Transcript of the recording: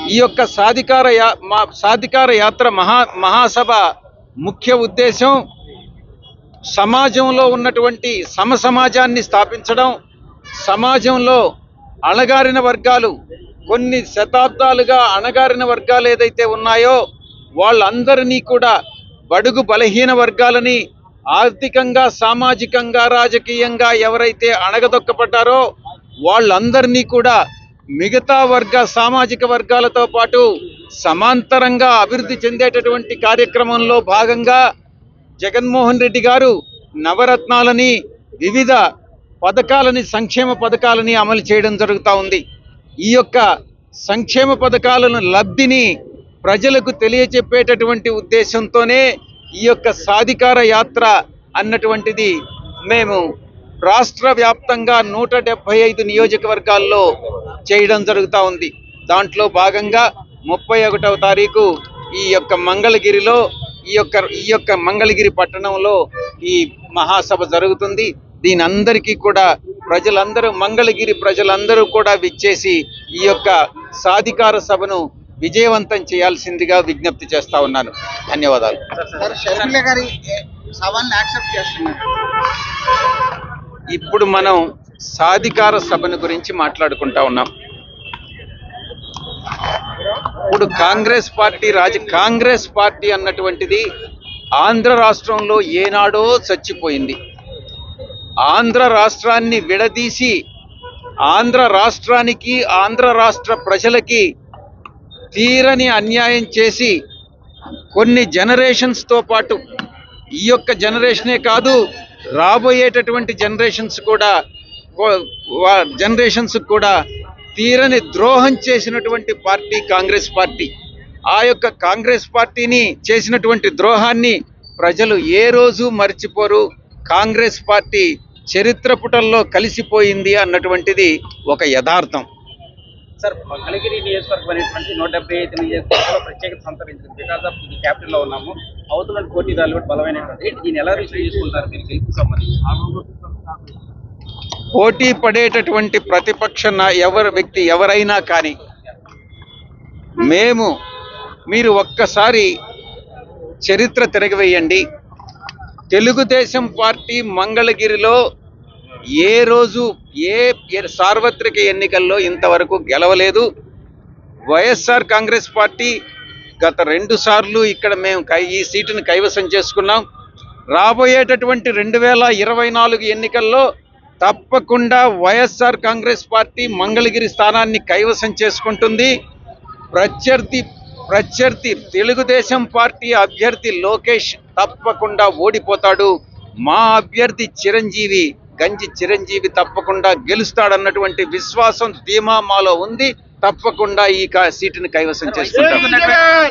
ఈ యొక్క సాధికార యాత్ర మహాసభ ముఖ్య ఉద్దేశం సమాజంలో ఉన్నటువంటి సమసమాజాన్ని స్థాపించడం, సమాజంలో అణగారిన వర్గాలు, కొన్ని శతాబ్దాలుగా అణగారిన వర్గాలు ఏదైతే ఉన్నాయో వాళ్ళందరినీ కూడా, బడుగు బలహీన వర్గాలని ఆర్థికంగా, సామాజికంగా, రాజకీయంగా ఎవరైతే అణగదొక్కపడ్డారో వాళ్ళందరినీ కూడా మిగతా సామాజిక వర్గాలతో పాటు సమాంతరంగా అభివృద్ధి చెందేటటువంటి కార్యక్రమంలో భాగంగా జగన్మోహన్ రెడ్డి గారు నవరత్నాలని, వివిధ పథకాలని, సంక్షేమ పథకాలని అమలు చేయడం జరుగుతూ ఉంది. ఈ యొక్క సంక్షేమ పథకాలను లబ్ధిని ప్రజలకు తెలియచెప్పేటటువంటి ఉద్దేశంతోనే ఈ యొక్క సాధికార యాత్ర అన్నటువంటిది మేము రాష్ట్ర వ్యాప్తంగా 175 నియోజకవర్గాల్లో చేయడం జరుగుతూ ఉంది. దాంట్లో భాగంగా 31వ తారీఖు ఈ యొక్క మంగళగిరిలో, ఈ యొక్క మంగళగిరి పట్టణంలో ఈ మహాసభ జరుగుతుంది. దీని అందరికీ కూడా ప్రజలందరూ, మంగళగిరి ప్రజలందరూ కూడా విచ్చేసి ఈ యొక్క సాధికార సభను విజయవంతం చేయాల్సిందిగా విజ్ఞప్తి చేస్తా ఉన్నాను. ధన్యవాదాలు. ఇప్పుడు మనం సాధికార సభను గురించి మాట్లాడుకుంటా ఉన్నాం. ఇప్పుడు కాంగ్రెస్ పార్టీ అన్నటువంటిది ఆంధ్ర రాష్ట్రంలో ఏనాడో చచ్చిపోయింది. ఆంధ్ర రాష్ట్రాన్ని విడదీసి ఆంధ్ర రాష్ట్రానికి, ఆంధ్ర రాష్ట్ర ప్రజలకి తీరని అన్యాయం చేసి కొన్ని జనరేషన్స్తో పాటు, ఈ యొక్క జనరేషనే కాదు రాబోయేటటువంటి జనరేషన్స్ కూడా తీరని ద్రోహం చేసినటువంటి పార్టీ కాంగ్రెస్ పార్టీ. ఆ యొక్క కాంగ్రెస్ పార్టీని చేసినటువంటి ద్రోహాన్ని ప్రజలు ఏ రోజు మర్చిపోరు. కాంగ్రెస్ పార్టీ చరిత్ర పుటల్లో కలిసిపోయింది అన్నటువంటిది ఒక యథార్థం. సార్, మంగళగిరి నియోజకవర్గం అనేటువంటి 175 నియోజకవర్గాల్లో ప్రత్యేకత సంతరించింది. బికాస్ ఆఫ్ ఇది క్యాపిటల్లో ఉన్నాము. అవతల పోటీదారులు కూడా బలమైనటువంటి, దీన్ని ఎలా రిసీవ్ చేసుకుంటారు మీరు గెలుపుకు సంబంధించి? పోటీ పడేటటువంటి ప్రతిపక్ష వ్యక్తి ఎవరైనా కానీ, మీరు ఒక్కసారి చరిత్ర తిరగవేయండి. తెలుగుదేశం పార్టీ మంగళగిరిలో ఏ రోజు ఏ సార్వత్రిక ఎన్నికల్లో ఇంతవరకు గెలవలేదు. వైఎస్ఆర్ కాంగ్రెస్ పార్టీ గత 2 సార్లు ఇక్కడ మేము ఈ సీటును కైవసం చేసుకున్నాం. రాబోయేటటువంటి 2024 ఎన్నికల్లో తప్పకుండా వైఎస్ఆర్ కాంగ్రెస్ పార్టీ మంగళగిరి స్థానాన్ని కైవసం చేసుకుంటుంది. ప్రత్యర్థి తెలుగుదేశం పార్టీ అభ్యర్థి లోకేష్ తప్పకుండా ఓడిపోతాడు. మా అభ్యర్థి గంజి చిరంజీవి తప్పకుండా గెలుస్తాడన్నటువంటి విశ్వాసం, ధీమా మాలో ఉంది. తప్పకుండా ఈ సీటును కైవసం చేసుకుంటాం.